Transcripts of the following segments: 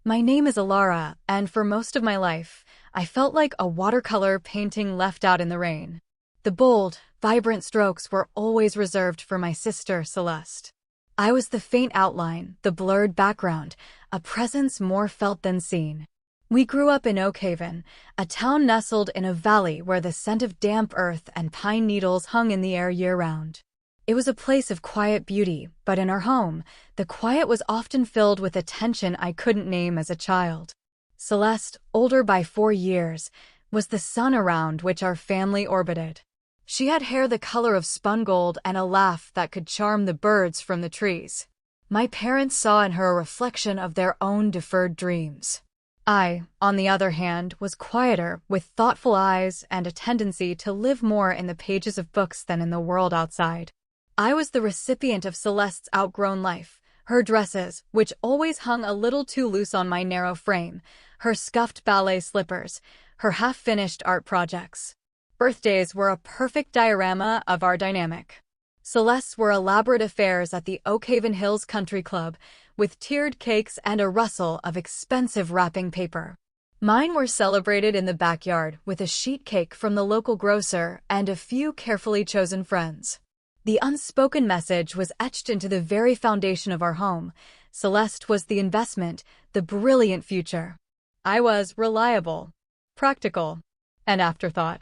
My name is Alara, and for most of my life, I felt like a watercolor painting left out in the rain. The bold, vibrant strokes were always reserved for my sister, Celeste. I was the faint outline, the blurred background, a presence more felt than seen. We grew up in Oak Haven, a town nestled in a valley where the scent of damp earth and pine needles hung in the air year-round. It was a place of quiet beauty, but in our home, the quiet was often filled with a tension I couldn't name as a child. Celeste, older by 4 years, was the sun around which our family orbited. She had hair the color of spun gold and a laugh that could charm the birds from the trees. My parents saw in her a reflection of their own deferred dreams. I, on the other hand, was quieter, with thoughtful eyes and a tendency to live more in the pages of books than in the world outside. I was the recipient of Celeste's outgrown life, her dresses, which always hung a little too loose on my narrow frame, her scuffed ballet slippers, her half-finished art projects. Birthdays were a perfect diorama of our dynamic. Celeste's were elaborate affairs at the Oak Haven Hills Country Club, with tiered cakes and a rustle of expensive wrapping paper. Mine were celebrated in the backyard with a sheet cake from the local grocer and a few carefully chosen friends. The unspoken message was etched into the very foundation of our home. Celeste was the investment, the brilliant future. I was reliable, practical, an afterthought.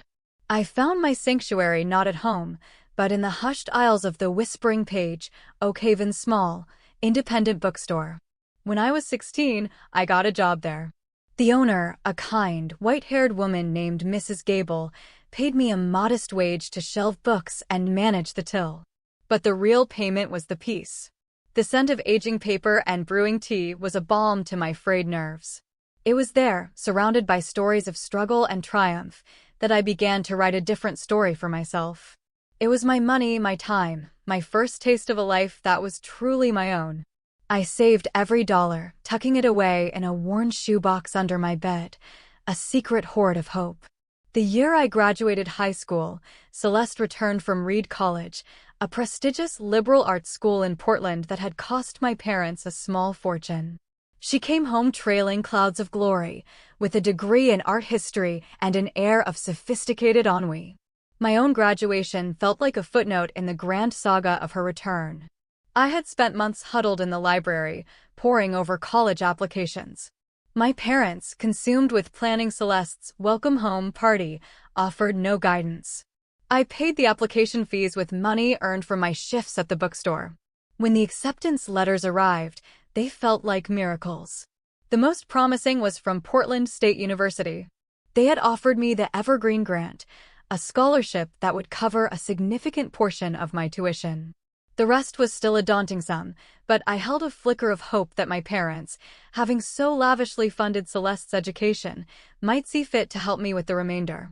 I found my sanctuary not at home, but in the hushed aisles of the Whispering Page, Oak Haven's small, independent bookstore. When I was 16, I got a job there. The owner, a kind, white-haired woman named Mrs. Gable, paid me a modest wage to shelve books and manage the till. But the real payment was the peace. The scent of aging paper and brewing tea was a balm to my frayed nerves. It was there, surrounded by stories of struggle and triumph, that I began to write a different story for myself. It was my money, my time, my first taste of a life that was truly my own. I saved every dollar, tucking it away in a worn shoebox under my bed, a secret hoard of hope. The year I graduated high school, Celeste returned from Reed College, a prestigious liberal arts school in Portland that had cost my parents a small fortune. She came home trailing clouds of glory, with a degree in art history and an air of sophisticated ennui. My own graduation felt like a footnote in the grand saga of her return. I had spent months huddled in the library, poring over college applications. My parents, consumed with planning Celeste's welcome home party, offered no guidance. I paid the application fees with money earned from my shifts at the bookstore. When the acceptance letters arrived, they felt like miracles. The most promising was from Portland State University. They had offered me the Evergreen Grant, a scholarship that would cover a significant portion of my tuition. The rest was still a daunting sum, but I held a flicker of hope that my parents, having so lavishly funded Celeste's education, might see fit to help me with the remainder.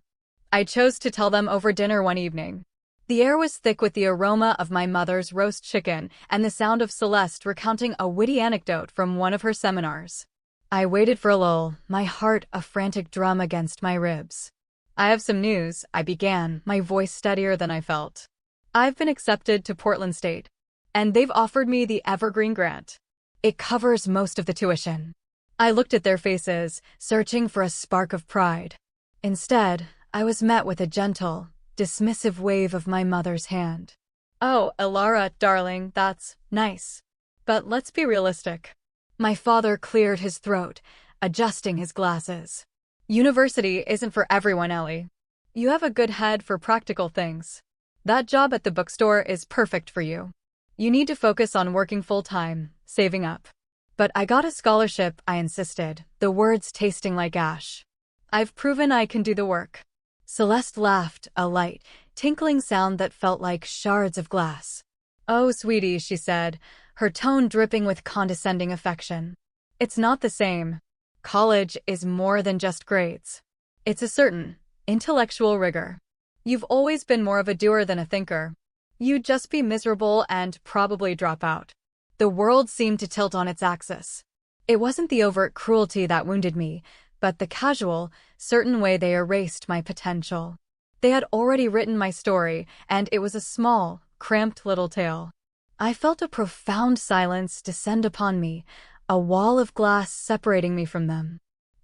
I chose to tell them over dinner one evening. The air was thick with the aroma of my mother's roast chicken and the sound of Celeste recounting a witty anecdote from one of her seminars. I waited for a lull, my heart a frantic drum against my ribs. "I have some news," I began, my voice steadier than I felt. "I've been accepted to Portland State, and they've offered me the Evergreen Grant. It covers most of the tuition." I looked at their faces, searching for a spark of pride. Instead, I was met with a gentle, dismissive wave of my mother's hand. "Oh, Alara, darling, that's nice. But let's be realistic." My father cleared his throat, adjusting his glasses. "University isn't for everyone, Ellie. You have a good head for practical things. That job at the bookstore is perfect for you. You need to focus on working full-time, saving up." "But I got a scholarship," I insisted, the words tasting like ash. "I've proven I can do the work." Celeste laughed, a light, tinkling sound that felt like shards of glass. "Oh, sweetie," she said, her tone dripping with condescending affection. "It's not the same. College is more than just grades. It's a certain intellectual rigor. You've always been more of a doer than a thinker. You'd just be miserable and probably drop out." The world seemed to tilt on its axis. It wasn't the overt cruelty that wounded me, but the casual, certain way they erased my potential. They had already written my story, and it was a small, cramped little tale. I felt a profound silence descend upon me, a wall of glass separating me from them.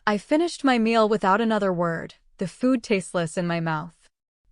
I finished my meal without another word, the food tasteless in my mouth.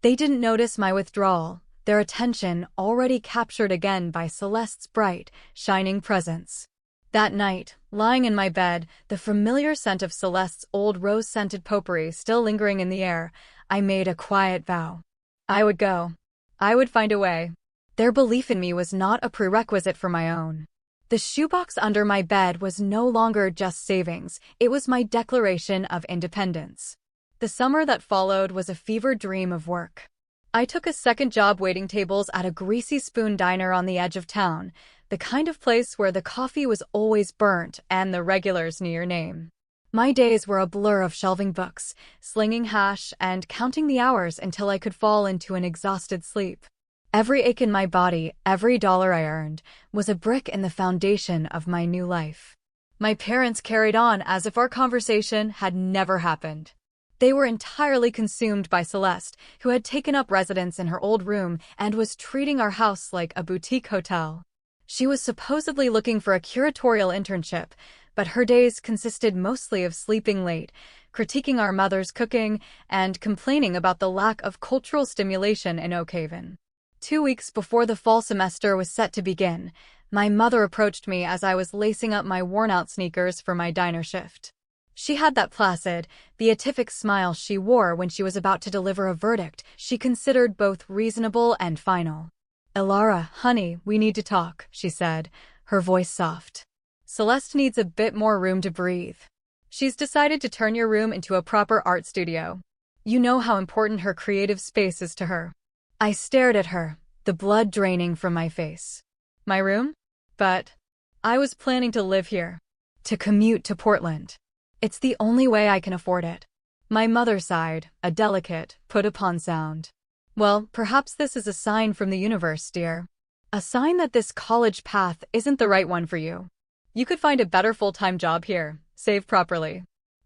They didn't notice my withdrawal, their attention already captured again by Celeste's bright, shining presence. That night, lying in my bed, the familiar scent of Celeste's old rose-scented potpourri still lingering in the air, I made a quiet vow. I would go. I would find a way. Their belief in me was not a prerequisite for my own. The shoebox under my bed was no longer just savings, it was my declaration of independence. The summer that followed was a fevered dream of work. I took a second job waiting tables at a Greasy Spoon diner on the edge of town, the kind of place where the coffee was always burnt and the regulars knew your name. My days were a blur of shelving books, slinging hash, and counting the hours until I could fall into an exhausted sleep. Every ache in my body, every dollar I earned, was a brick in the foundation of my new life. My parents carried on as if our conversation had never happened. They were entirely consumed by Celeste, who had taken up residence in her old room and was treating our house like a boutique hotel. She was supposedly looking for a curatorial internship, but her days consisted mostly of sleeping late, critiquing our mother's cooking, and complaining about the lack of cultural stimulation in Oak Haven. 2 weeks before the fall semester was set to begin, my mother approached me as I was lacing up my worn-out sneakers for my diner shift. She had that placid, beatific smile she wore when she was about to deliver a verdict she considered both reasonable and final. "Elara, honey, we need to talk," she said, her voice soft. "Celeste needs a bit more room to breathe. She's decided to turn your room into a proper art studio. You know how important her creative space is to her." I stared at her, the blood draining from my face. My room? But I was planning to live here, to commute to Portland. It's the only way I can afford it. My mother sighed, a delicate, put-upon sound. "Well, perhaps this is a sign from the universe, dear. A sign that this college path isn't the right one for you. You could find a better full-time job here, save properly."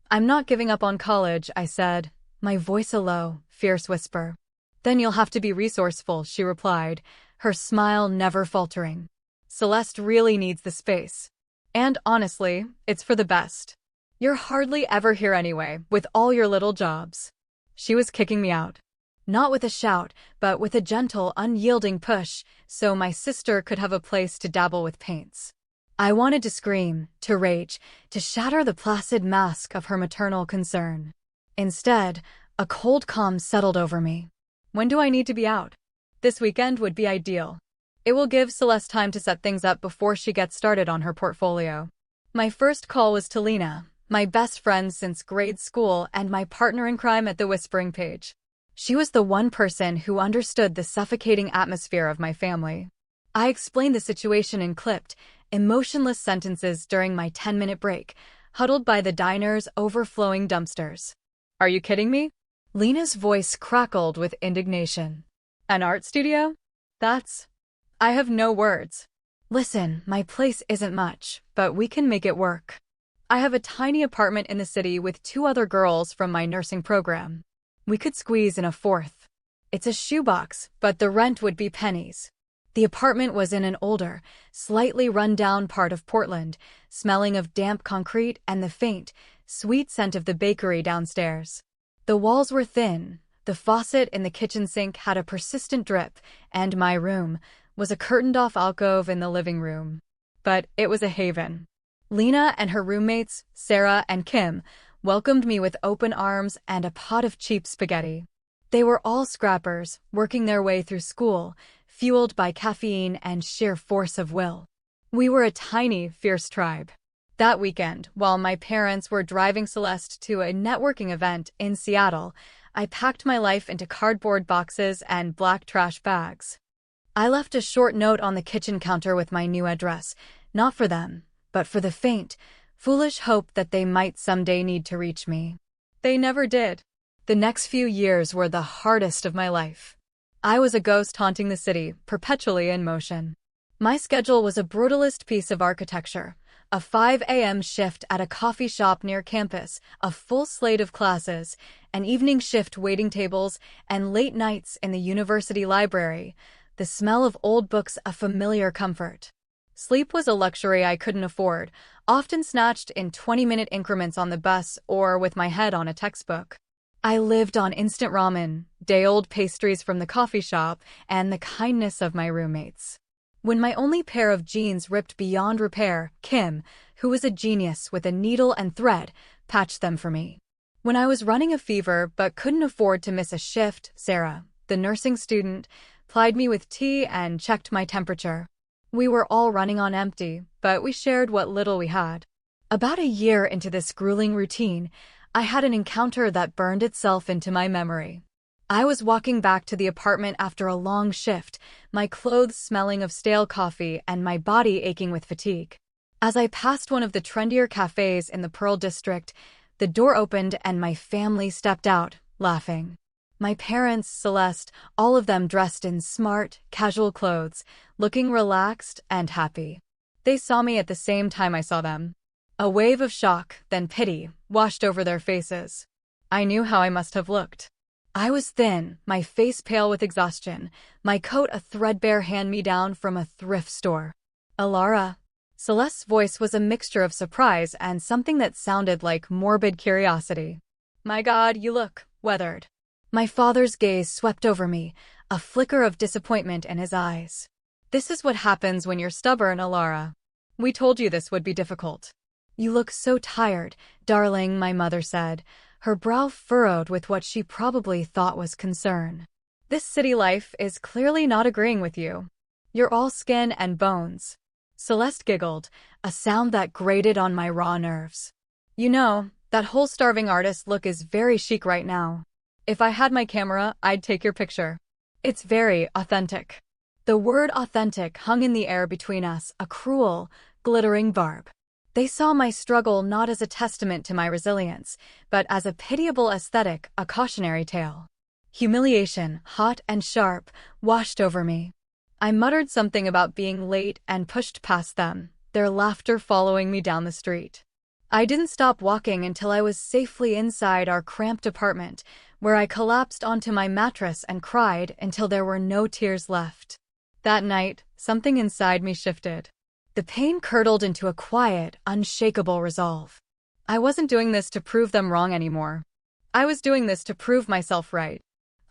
"I'm not giving up on college," I said, my voice a low, fierce whisper. "Then you'll have to be resourceful," she replied, her smile never faltering. "Celeste really needs the space. And honestly, it's for the best. You're hardly ever here anyway, with all your little jobs." She was kicking me out. Not with a shout, but with a gentle, unyielding push, so my sister could have a place to dabble with paints. I wanted to scream, to rage, to shatter the placid mask of her maternal concern. Instead, a cold calm settled over me. When do I need to be out? This weekend would be ideal. It will give Celeste time to set things up before she gets started on her portfolio. My first call was to Lena, my best friend since grade school and my partner in crime at the Whispering Page. She was the one person who understood the suffocating atmosphere of my family. I explained the situation in clipped, emotionless sentences during my 10-minute break, huddled by the diner's overflowing dumpsters. "Are you kidding me?" Lena's voice crackled with indignation. "An art studio? I have no words. Listen, my place isn't much, but we can make it work. I have a tiny apartment in the city with 2 other girls from my nursing program. We could squeeze in a 4th. It's a shoebox, but the rent would be pennies." The apartment was in an older, slightly run-down part of Portland, smelling of damp concrete and the faint, sweet scent of the bakery downstairs. The walls were thin, the faucet in the kitchen sink had a persistent drip, and my room was a curtained-off alcove in the living room. But it was a haven. Lena and her roommates, Sarah and Kim, welcomed me with open arms and a pot of cheap spaghetti. They were all scrappers, working their way through school, fueled by caffeine and sheer force of will. We were a tiny, fierce tribe. That weekend, while my parents were driving Celeste to a networking event in Seattle, I packed my life into cardboard boxes and black trash bags. I left a short note on the kitchen counter with my new address, not for them, but for the faint, foolish hope that they might someday need to reach me. They never did. The next few years were the hardest of my life. I was a ghost haunting the city, perpetually in motion. My schedule was a brutalist piece of architecture. A 5 a.m. shift at a coffee shop near campus, a full slate of classes, an evening shift waiting tables, and late nights in the university library, the smell of old books a familiar comfort. Sleep was a luxury I couldn't afford, often snatched in 20-minute increments on the bus or with my head on a textbook. I lived on instant ramen, day-old pastries from the coffee shop, and the kindness of my roommates. When my only pair of jeans ripped beyond repair, Kim, who was a genius with a needle and thread, patched them for me. When I was running a fever but couldn't afford to miss a shift, Sarah, the nursing student, plied me with tea and checked my temperature. We were all running on empty, but we shared what little we had. About a year into this grueling routine, I had an encounter that burned itself into my memory. I was walking back to the apartment after a long shift, my clothes smelling of stale coffee and my body aching with fatigue. As I passed one of the trendier cafes in the Pearl District, the door opened and my family stepped out, laughing. My parents, Celeste, all of them dressed in smart, casual clothes, looking relaxed and happy. They saw me at the same time I saw them. A wave of shock, then pity, washed over their faces. I knew how I must have looked. I was thin, my face pale with exhaustion, my coat a threadbare hand-me-down from a thrift store. Alara. Celeste's voice was a mixture of surprise and something that sounded like morbid curiosity. My God, you look weathered. My father's gaze swept over me, a flicker of disappointment in his eyes. This is what happens when you're stubborn, Alara. We told you this would be difficult. You look so tired, darling, my mother said, her brow furrowed with what she probably thought was concern. This city life is clearly not agreeing with you. You're all skin and bones. Celeste giggled, a sound that grated on my raw nerves. You know, that whole starving artist look is very chic right now. If I had my camera, I'd take your picture. It's very authentic. The word authentic hung in the air between us, a cruel, glittering barb. They saw my struggle not as a testament to my resilience, but as a pitiable aesthetic, a cautionary tale. Humiliation, hot and sharp, washed over me. I muttered something about being late and pushed past them, their laughter following me down the street. I didn't stop walking until I was safely inside our cramped apartment, where I collapsed onto my mattress and cried until there were no tears left. That night, something inside me shifted. The pain curdled into a quiet, unshakable resolve. I wasn't doing this to prove them wrong anymore. I was doing this to prove myself right.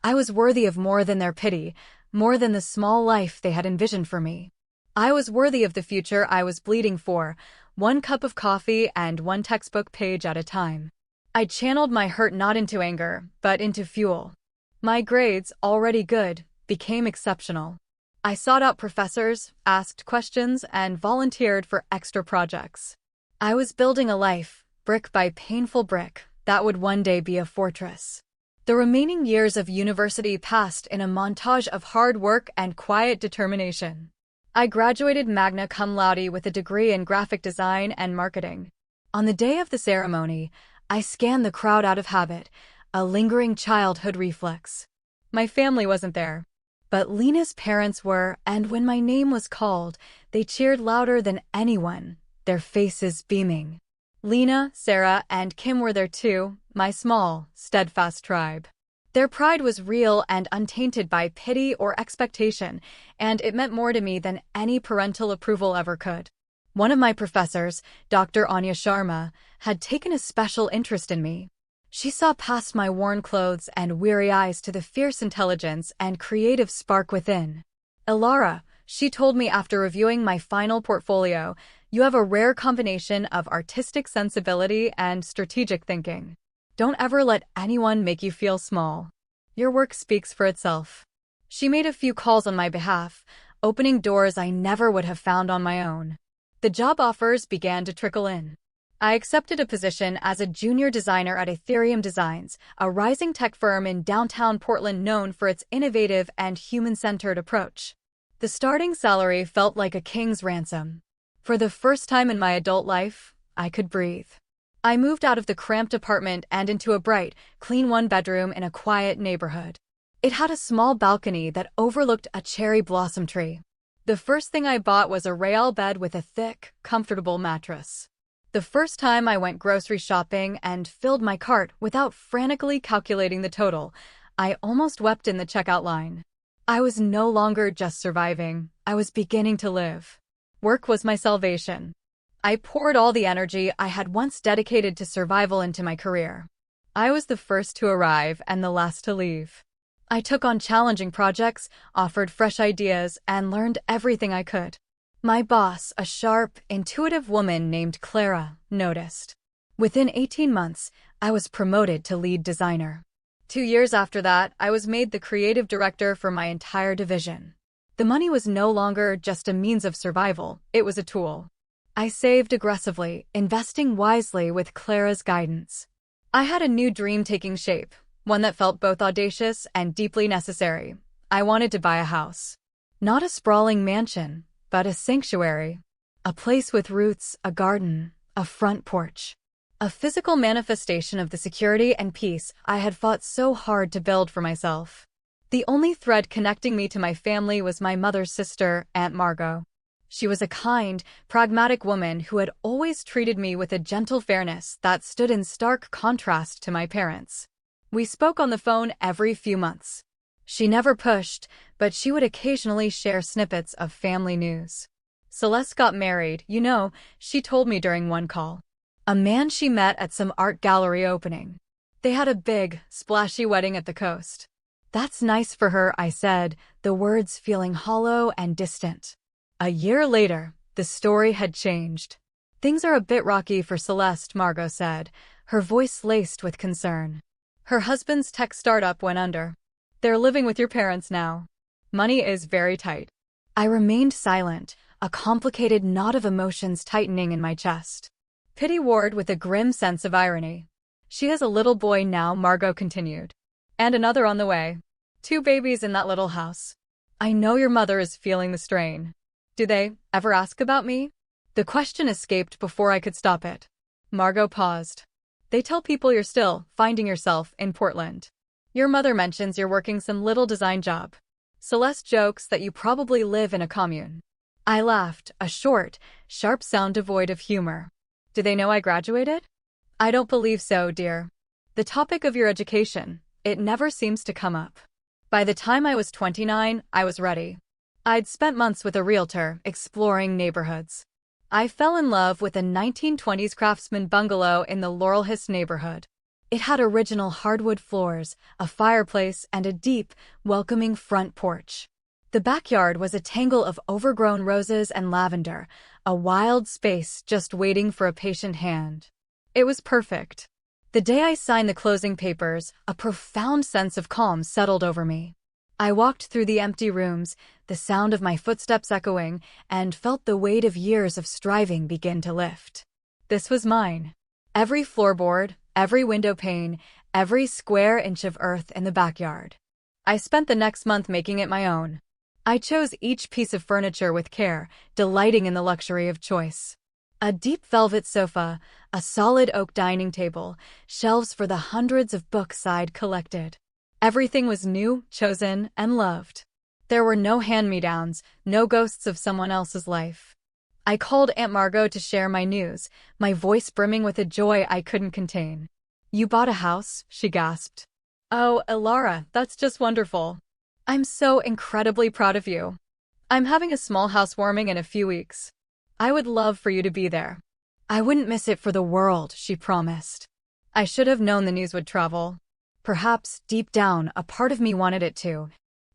I was worthy of more than their pity, more than the small life they had envisioned for me. I was worthy of the future I was bleeding for, one cup of coffee and one textbook page at a time. I channeled my hurt not into anger, but into fuel. My grades, already good, became exceptional. I sought out professors, asked questions, and volunteered for extra projects. I was building a life, brick by painful brick, that would one day be a fortress. The remaining years of university passed in a montage of hard work and quiet determination. I graduated magna cum laude with a degree in graphic design and marketing. On the day of the ceremony, I scanned the crowd out of habit, a lingering childhood reflex. My family wasn't there, but Lena's parents were, and when my name was called, they cheered louder than anyone, their faces beaming. Lena, Sarah, and Kim were there too, my small, steadfast tribe. Their pride was real and untainted by pity or expectation, and it meant more to me than any parental approval ever could. One of my professors, Dr. Anya Sharma, had taken a special interest in me. She saw past my worn clothes and weary eyes to the fierce intelligence and creative spark within. Alara, she told me after reviewing my final portfolio, you have a rare combination of artistic sensibility and strategic thinking. Don't ever let anyone make you feel small. Your work speaks for itself. She made a few calls on my behalf, opening doors I never would have found on my own. The job offers began to trickle in. I accepted a position as a junior designer at Ethereum Designs, a rising tech firm in downtown Portland known for its innovative and human-centered approach. The starting salary felt like a king's ransom. For the first time in my adult life, I could breathe. I moved out of the cramped apartment and into a bright, clean one-bedroom in a quiet neighborhood. It had a small balcony that overlooked a cherry blossom tree. The first thing I bought was a rail bed with a thick, comfortable mattress. The first time I went grocery shopping and filled my cart without frantically calculating the total, I almost wept in the checkout line. I was no longer just surviving, I was beginning to live. Work was my salvation. I poured all the energy I had once dedicated to survival into my career. I was the first to arrive and the last to leave. I took on challenging projects, offered fresh ideas, and learned everything I could. My boss, a sharp, intuitive woman named Clara, noticed. Within 18 months, I was promoted to lead designer. 2 years after that, I was made the creative director for my entire division. The money was no longer just a means of survival, it was a tool. I saved aggressively, investing wisely with Clara's guidance. I had a new dream taking shape, one that felt both audacious and deeply necessary. I wanted to buy a house. Not a sprawling mansion, but a sanctuary. A place with roots, a garden, a front porch. A physical manifestation of the security and peace I had fought so hard to build for myself. The only thread connecting me to my family was my mother's sister, Aunt Margot. She was a kind, pragmatic woman who had always treated me with a gentle fairness that stood in stark contrast to my parents. We spoke on the phone every few months. She never pushed, but she would occasionally share snippets of family news. Celeste got married, she told me during one call. A man she met at some art gallery opening. They had a big, splashy wedding at the coast. That's nice for her, I said, the words feeling hollow and distant. A year later, the story had changed. Things are a bit rocky for Celeste, Margot said, her voice laced with concern. Her husband's tech startup went under. They're living with your parents now. Money is very tight. I remained silent, a complicated knot of emotions tightening in my chest. Pity Ward with a grim sense of irony. She has a little boy now, Margot continued. And another on the way. 2 babies in that little house. I know your mother is feeling the strain. Do they ever ask about me? The question escaped before I could stop it. Margot paused. They tell people you're still finding yourself in Portland. Your mother mentions you're working some little design job. Celeste jokes that you probably live in a commune. I laughed, a short, sharp sound devoid of humor. Do they know I graduated? I don't believe so, dear. The topic of your education, it never seems to come up. By the time I was 29, I was ready. I'd spent months with a realtor, exploring neighborhoods. I fell in love with a 1920s craftsman bungalow in the Laurel Hill neighborhood. It had original hardwood floors, a fireplace, and a deep, welcoming front porch. The backyard was a tangle of overgrown roses and lavender, a wild space just waiting for a patient hand. It was perfect. The day I signed the closing papers, a profound sense of calm settled over me. I walked through the empty rooms, the sound of my footsteps echoing, and felt the weight of years of striving begin to lift. This was mine. Every floorboard, every window pane, every square inch of earth in the backyard. I spent the next month making it my own. I chose each piece of furniture with care, delighting in the luxury of choice. A deep velvet sofa, a solid oak dining table, shelves for the hundreds of books I'd collected. Everything was new, chosen, and loved. There were no hand-me-downs, no ghosts of someone else's life. I called Aunt Margot to share my news, my voice brimming with a joy I couldn't contain. You bought a house, she gasped. Oh, Elara, that's just wonderful. I'm so incredibly proud of you. I'm having a small housewarming in a few weeks. I would love for you to be there. I wouldn't miss it for the world, she promised. I should have known the news would travel. Perhaps, deep down, a part of me wanted it to.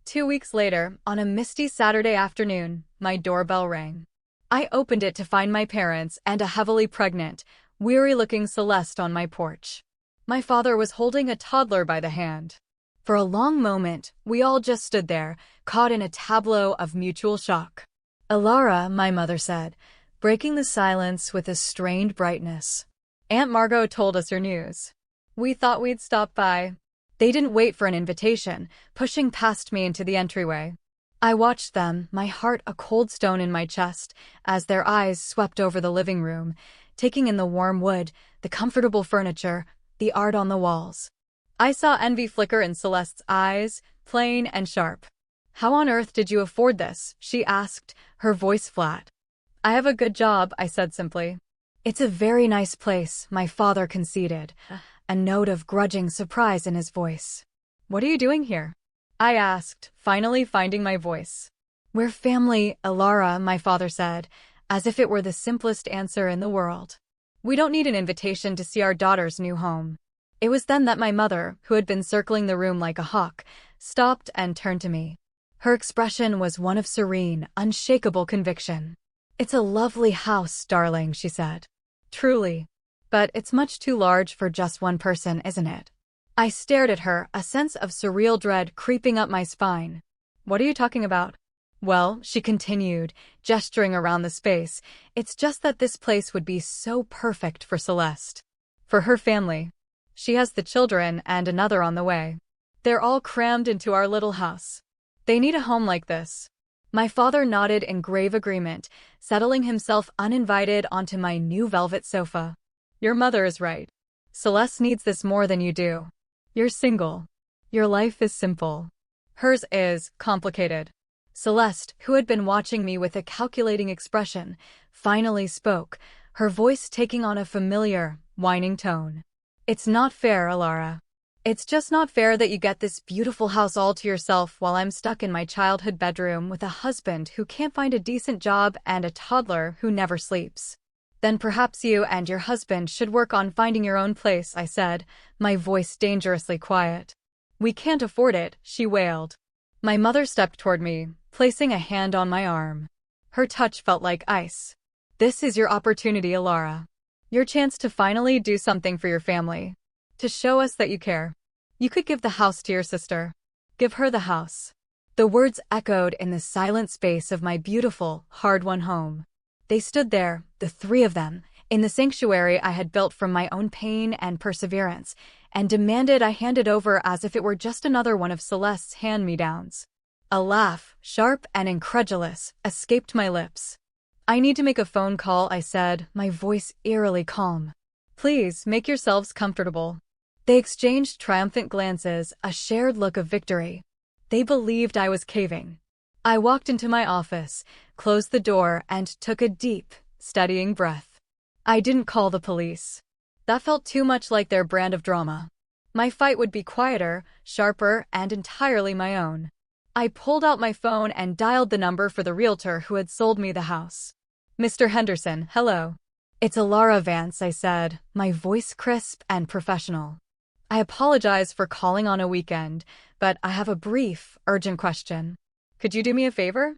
2 weeks later, on a misty Saturday afternoon, my doorbell rang. I opened it to find my parents and a heavily pregnant, weary-looking Celeste on my porch. My father was holding a toddler by the hand. For a long moment, we all just stood there, caught in a tableau of mutual shock. Elara, my mother said, breaking the silence with a strained brightness. Aunt Margot told us your news. We thought we'd stop by. They didn't wait for an invitation, pushing past me into the entryway. I watched them, my heart a cold stone in my chest, as their eyes swept over the living room, taking in the warm wood, the comfortable furniture, the art on the walls. I saw envy flicker in Celeste's eyes, plain and sharp. How on earth did you afford this? She asked, her voice flat. I have a good job, I said simply. It's a very nice place, my father conceded, a note of grudging surprise in his voice. What are you doing here? I asked, finally finding my voice. We're family, Elara, my father said, as if it were the simplest answer in the world. "We don't need an invitation to see our daughter's new home." It was then that my mother, who had been circling the room like a hawk, stopped and turned to me. Her expression was one of serene, unshakable conviction. "It's a lovely house, darling," she said. "Truly. But it's much too large for just one person, isn't it?" I stared at her, a sense of surreal dread creeping up my spine. "What are you talking about?" "Well," she continued, gesturing around the space, "it's just that this place would be so perfect for Celeste. For her family. She has the children and another on the way. They're all crammed into our little house. They need a home like this." My father nodded in grave agreement, settling himself uninvited onto my new velvet sofa. "Your mother is right. Celeste needs this more than you do. You're single. Your life is simple. Hers is complicated." Celeste, who had been watching me with a calculating expression, finally spoke, her voice taking on a familiar, whining tone. "It's not fair, Alara. It's just not fair that you get this beautiful house all to yourself while I'm stuck in my childhood bedroom with a husband who can't find a decent job and a toddler who never sleeps. Then perhaps you and your husband should work on finding your own place," I said, my voice dangerously quiet. "We can't afford it," she wailed. My mother stepped toward me, placing a hand on my arm. Her touch felt like ice. "This is your opportunity, Alara. Your chance to finally do something for your family. To show us that you care. You could give the house to your sister. Give her the house." The words echoed in the silent space of my beautiful, hard-won home. They stood there, the three of them, in the sanctuary I had built from my own pain and perseverance, and demanded I hand it over as if it were just another one of Celeste's hand-me-downs. A laugh, sharp and incredulous, escaped my lips. "I need to make a phone call," I said, my voice eerily calm. "Please, make yourselves comfortable." They exchanged triumphant glances, a shared look of victory. They believed I was caving. I walked into my office, closed the door, and took a deep, steadying breath. I didn't call the police. That felt too much like their brand of drama. My fight would be quieter, sharper, and entirely my own. I pulled out my phone and dialed the number for the realtor who had sold me the house. "Mr. Henderson, hello." "It's Alara Vance," I said, my voice crisp and professional. "I apologize for calling on a weekend, but I have a brief, urgent question. Could you do me a favor?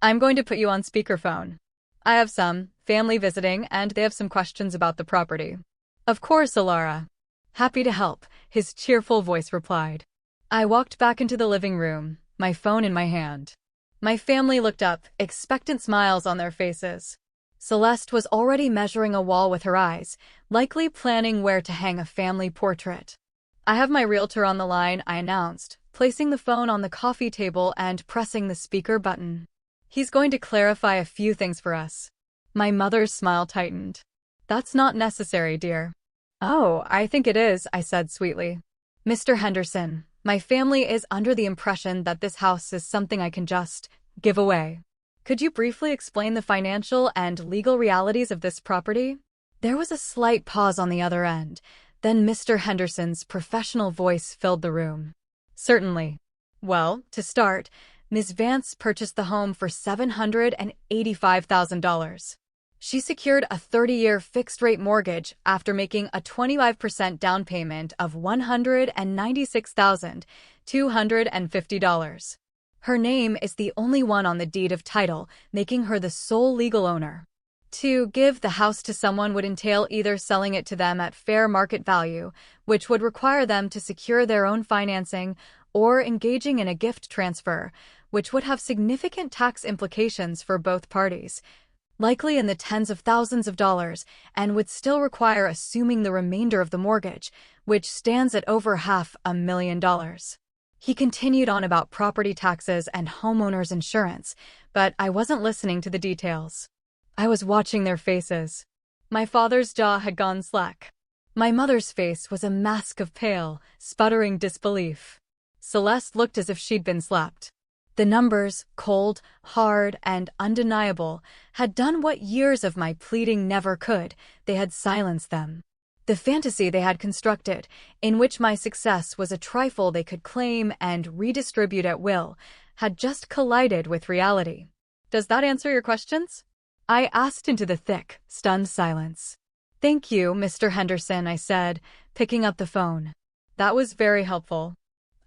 I'm going to put you on speakerphone. I have some family visiting and they have some questions about the property." "Of course, Alara." "Happy to help," his cheerful voice replied. I walked back into the living room, my phone in my hand. My family looked up, expectant smiles on their faces. Celeste was already measuring a wall with her eyes, likely planning where to hang a family portrait. "I have my realtor on the line," I announced, placing the phone on the coffee table and pressing the speaker button. "He's going to clarify a few things for us." My mother's smile tightened. "That's not necessary, dear." "Oh, I think it is," I said sweetly. "Mr. Henderson, my family is under the impression that this house is something I can just give away. Could you briefly explain the financial and legal realities of this property?" There was a slight pause on the other end, then Mr. Henderson's professional voice filled the room. "Certainly. Well, to start, Ms. Vance purchased the home for $785,000. She secured a 30-year fixed-rate mortgage after making a 25% down payment of $196,250. Her name is the only one on the deed of title, making her the sole legal owner. To give the house to someone would entail either selling it to them at fair market value, which would require them to secure their own financing, or engaging in a gift transfer, which would have significant tax implications for both parties, likely in the tens of thousands of dollars, and would still require assuming the remainder of the mortgage, which stands at over $500,000. He continued on about property taxes and homeowners insurance, but I wasn't listening to the details. I was watching their faces. My father's jaw had gone slack. My mother's face was a mask of pale, sputtering disbelief. Celeste looked as if she'd been slapped. The numbers, cold, hard, and undeniable, had done what years of my pleading never could. They had silenced them. The fantasy they had constructed, in which my success was a trifle they could claim and redistribute at will, had just collided with reality. "Does that answer your questions?" I asked into the thick, stunned silence. "Thank you, Mr. Henderson," I said, picking up the phone. "That was very helpful."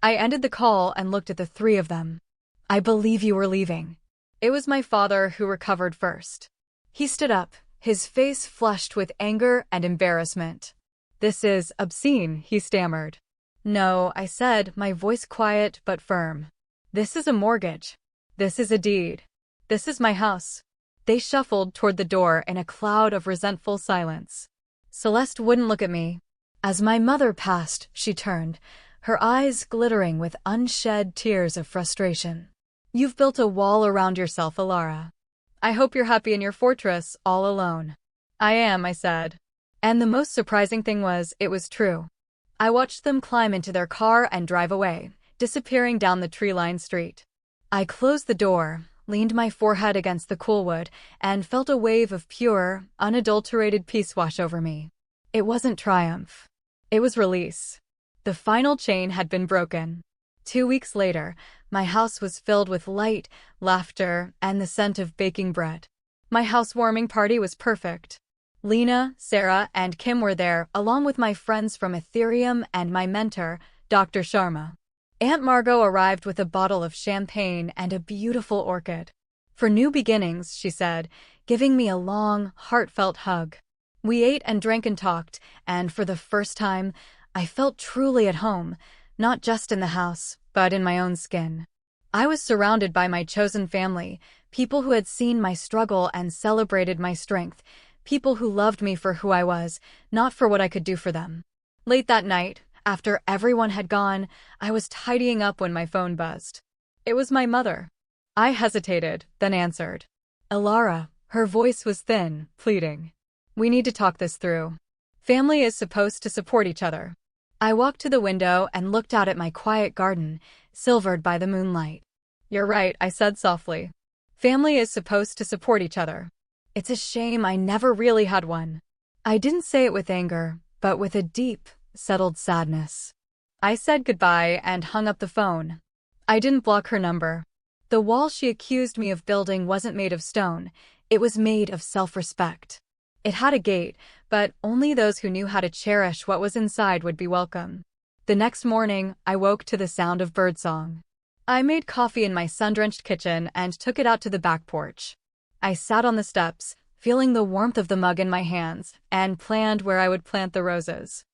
I ended the call and looked at the three of them. "I believe you were leaving." It was my father who recovered first. He stood up, his face flushed with anger and embarrassment. "This is obscene," he stammered. "No," I said, my voice quiet but firm. "This is a mortgage. This is a deed. This is my house." They shuffled toward the door in a cloud of resentful silence. Celeste wouldn't look at me. As my mother passed, she turned, her eyes glittering with unshed tears of frustration. "You've built a wall around yourself, Alara. I hope you're happy in your fortress, all alone." "I am," I said. And the most surprising thing was, it was true. I watched them climb into their car and drive away, disappearing down the tree-lined street. I closed the door, leaned my forehead against the cool wood, and felt a wave of pure, unadulterated peace wash over me. It wasn't triumph. It was release. The final chain had been broken. 2 weeks later, my house was filled with light, laughter, and the scent of baking bread. My housewarming party was perfect. Lena, Sarah, and Kim were there, along with my friends from Ethereum and my mentor, Dr. Sharma. Aunt Margot arrived with a bottle of champagne and a beautiful orchid. "For new beginnings," she said, giving me a long, heartfelt hug. We ate and drank and talked, and for the first time, I felt truly at home, not just in the house, but in my own skin. I was surrounded by my chosen family, people who had seen my struggle and celebrated my strength, people who loved me for who I was, not for what I could do for them. Late that night, after everyone had gone, I was tidying up when my phone buzzed. It was my mother. I hesitated, then answered. "Alara," her voice was thin, pleading. "We need to talk this through. Family is supposed to support each other." I walked to the window and looked out at my quiet garden, silvered by the moonlight. "You're right," I said softly. "Family is supposed to support each other. It's a shame I never really had one." I didn't say it with anger, but with a deep, settled sadness. I said goodbye and hung up the phone. I didn't block her number. The wall she accused me of building wasn't made of stone. It was made of self-respect. It had a gate, but only those who knew how to cherish what was inside would be welcome. The next morning, I woke to the sound of birdsong. I made coffee in my sun-drenched kitchen and took it out to the back porch. I sat on the steps, feeling the warmth of the mug in my hands, and planned where I would plant the roses.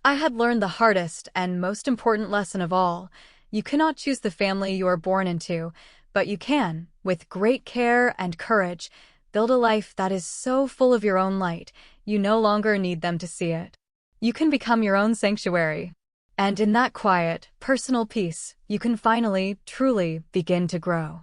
I had learned the hardest and most important lesson of all. You cannot choose the family you are born into, but you can, with great care and courage, build a life that is so full of your own light, you no longer need them to see it. You can become your own sanctuary. And in that quiet, personal peace, you can finally, truly begin to grow.